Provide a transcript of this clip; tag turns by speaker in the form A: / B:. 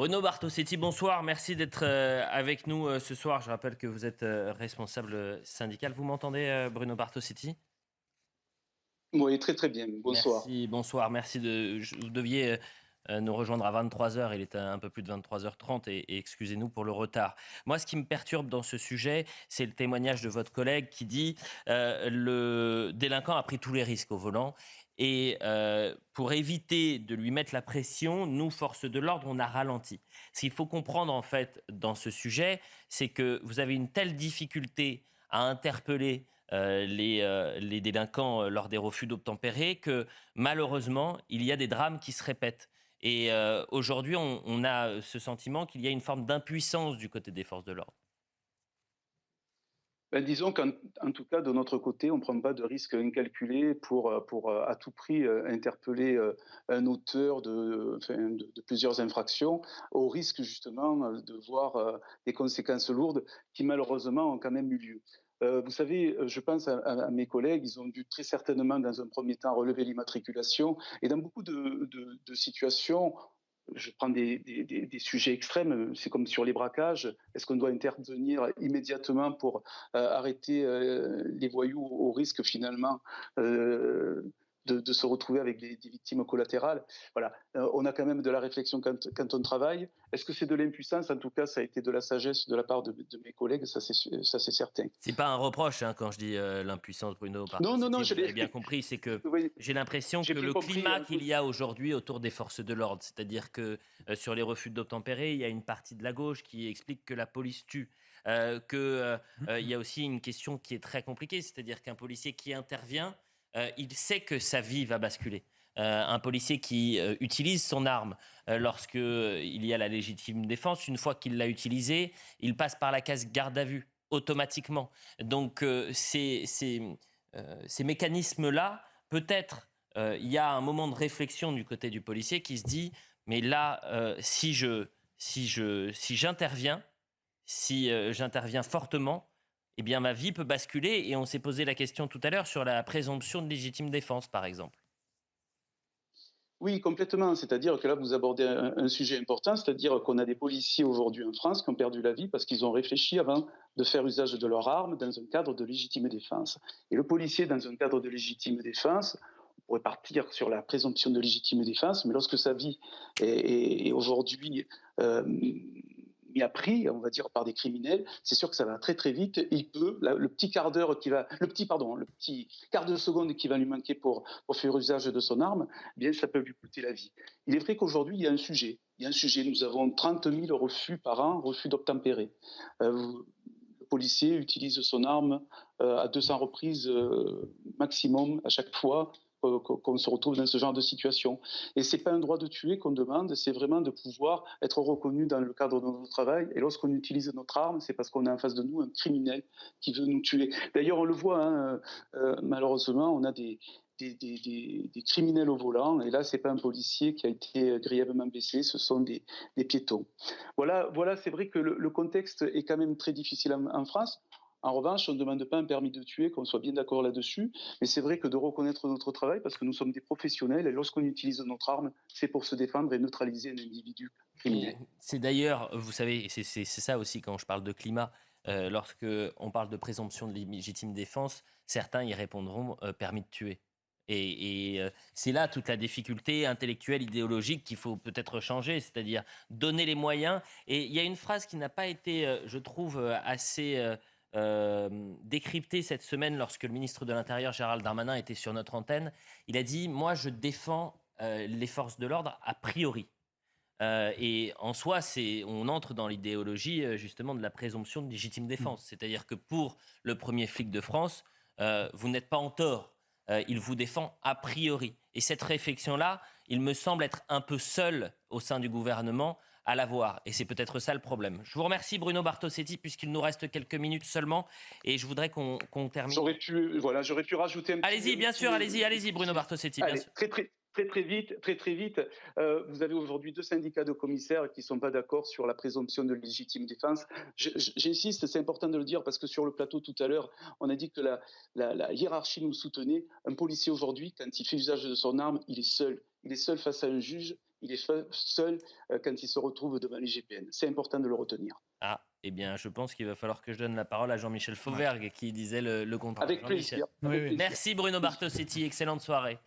A: Bruno Bartosetti, bonsoir. Merci d'être avec nous ce soir. Je rappelle que vous êtes responsable syndical. Vous m'entendez, Bruno Bartosetti?
B: Oui, très très bien. Bonsoir.
A: Merci, bonsoir. Merci vous deviez nous rejoindre à 23 heures. Il est un peu plus de 23h30 et excusez-nous pour le retard. Moi, ce qui me perturbe dans ce sujet, c'est le témoignage de votre collègue qui dit le délinquant a pris tous les risques au volant. Et pour éviter de lui mettre la pression, nous, forces de l'ordre, on a ralenti. Ce qu'il faut comprendre, en fait, dans ce sujet, c'est que vous avez une telle difficulté à interpeller les délinquants lors des refus d'obtempérer que, malheureusement, il y a des drames qui se répètent. Et aujourd'hui, on a ce sentiment qu'il y a une forme d'impuissance du côté des forces de l'ordre.
B: Ben, disons qu'en tout cas, de notre côté, on ne prend pas de risque incalculé pour à tout prix interpeller un auteur de plusieurs infractions, au risque justement de voir des conséquences lourdes qui malheureusement ont quand même eu lieu. Vous savez, je pense à mes collègues, ils ont dû très certainement dans un premier temps relever l'immatriculation et dans beaucoup de situations, je prends des sujets extrêmes, c'est comme sur les braquages. Est-ce qu'on doit intervenir immédiatement pour arrêter les voyous au risque finalement de se retrouver avec des victimes collatérales? Voilà, on a quand même de la réflexion quand on travaille. Est-ce que c'est de l'impuissance? En tout cas, ça a été de la sagesse de la part de mes collègues, ça c'est certain.
A: C'est pas un reproche quand je dis l'impuissance, Bruno
B: Non, non, non,
A: Bartosetti, vous avez bien compris, c'est que
B: oui,
A: j'ai l'impression
B: j'ai
A: que
B: bien
A: le
B: compris.
A: climat qu'il y a aujourd'hui autour des forces de l'ordre, c'est-à-dire que sur les refus d'obtempérer, il y a une partie de la gauche qui explique que la police tue, il y a aussi une question qui est très compliquée, c'est-à-dire qu'un policier qui intervient, il sait que sa vie va basculer. Un policier qui utilise son arme lorsque il y a la légitime défense, une fois qu'il l'a utilisée, il passe par la case garde à vue automatiquement. Donc ces mécanismes-là, peut-être il y a un moment de réflexion du côté du policier qui se dit, mais là, si j'interviens, si j'interviens fortement, eh bien ma vie peut basculer. Et on s'est posé la question tout à l'heure sur la présomption de légitime défense, par exemple.
B: Oui, complètement. C'est-à-dire que là, vous abordez un sujet important, c'est-à-dire qu'on a des policiers aujourd'hui en France qui ont perdu la vie parce qu'ils ont réfléchi avant de faire usage de leur arme dans un cadre de légitime défense. Et le policier, dans un cadre de légitime défense, on pourrait partir sur la présomption de légitime défense, mais lorsque sa vie est aujourd'hui mis à prix, on va dire, par des criminels, c'est sûr que ça va très très vite. Il peut, le petit quart d'heure qui va, le petit quart de seconde qui va lui manquer pour faire usage de son arme, eh bien ça peut lui coûter la vie. Il est vrai qu'aujourd'hui il y a un sujet. Il y a un sujet. Nous avons 30 000 refus par an, refus d'obtempérer. Le policier utilise son arme à 200 reprises maximum à chaque fois qu'on se retrouve dans ce genre de situation. Et ce n'est pas un droit de tuer qu'on demande, c'est vraiment de pouvoir être reconnu dans le cadre de notre travail. Et lorsqu'on utilise notre arme, c'est parce qu'on a en face de nous un criminel qui veut nous tuer. D'ailleurs, on le voit, hein, malheureusement, on a des criminels au volant. Et là, ce n'est pas un policier qui a été grièvement blessé, ce sont des piétons. Voilà, c'est vrai que le contexte est quand même très difficile en France. En revanche, on ne demande pas un permis de tuer, qu'on soit bien d'accord là-dessus, mais c'est vrai que de reconnaître notre travail, parce que nous sommes des professionnels, et lorsqu'on utilise notre arme, c'est pour se défendre et neutraliser un individu
A: Et
B: criminel.
A: c'est d'ailleurs, vous savez, c'est ça aussi quand je parle de climat. Lorsque on parle de présomption de légitime défense, certains y répondront permis de tuer. Et c'est là toute la difficulté intellectuelle, idéologique qu'il faut peut-être changer, c'est-à-dire donner les moyens. Et il y a une phrase qui n'a pas été, je trouve, assez décryptée cette semaine lorsque le ministre de l'Intérieur, Gérald Darmanin, était sur notre antenne. Il a dit, moi, je défends les forces de l'ordre a priori. Et en soi, on entre dans l'idéologie justement de la présomption de légitime défense. C'est-à-dire que pour le premier flic de France, vous n'êtes pas en tort. Il vous défend a priori. Et cette réflexion-là, il me semble être un peu seul au sein du gouvernement à l'avoir. Et c'est peut-être ça le problème. Je vous remercie Bruno Bartosetti puisqu'il nous reste quelques minutes seulement. Et je voudrais qu'on termine.
B: J'aurais pu rajouter un
A: Allez-y, bien sûr, allez-y Bruno Bartosetti, bien
B: Allez,
A: sûr.
B: très, très, très vite, très vite. Vous avez aujourd'hui 2 syndicats de commissaires qui ne sont pas d'accord sur la présomption de légitime défense. J'insiste, c'est important de le dire parce que sur le plateau tout à l'heure, on a dit que la hiérarchie nous soutenait. Un policier aujourd'hui, quand il fait usage de son arme, il est seul. Il est seul face à un juge. Il est seul quand il se retrouve devant l'IGPN. C'est important de le retenir.
A: Ah, eh bien, je pense qu'il va falloir que je donne la parole à Jean-Michel
C: Ouais.
A: Fauvergue qui disait le contraire.
B: Avec
A: Jean-Michel.
B: plaisir.
C: Oui,
B: Avec
C: oui.
B: plaisir.
A: Merci Bruno Bartosetti, excellente soirée.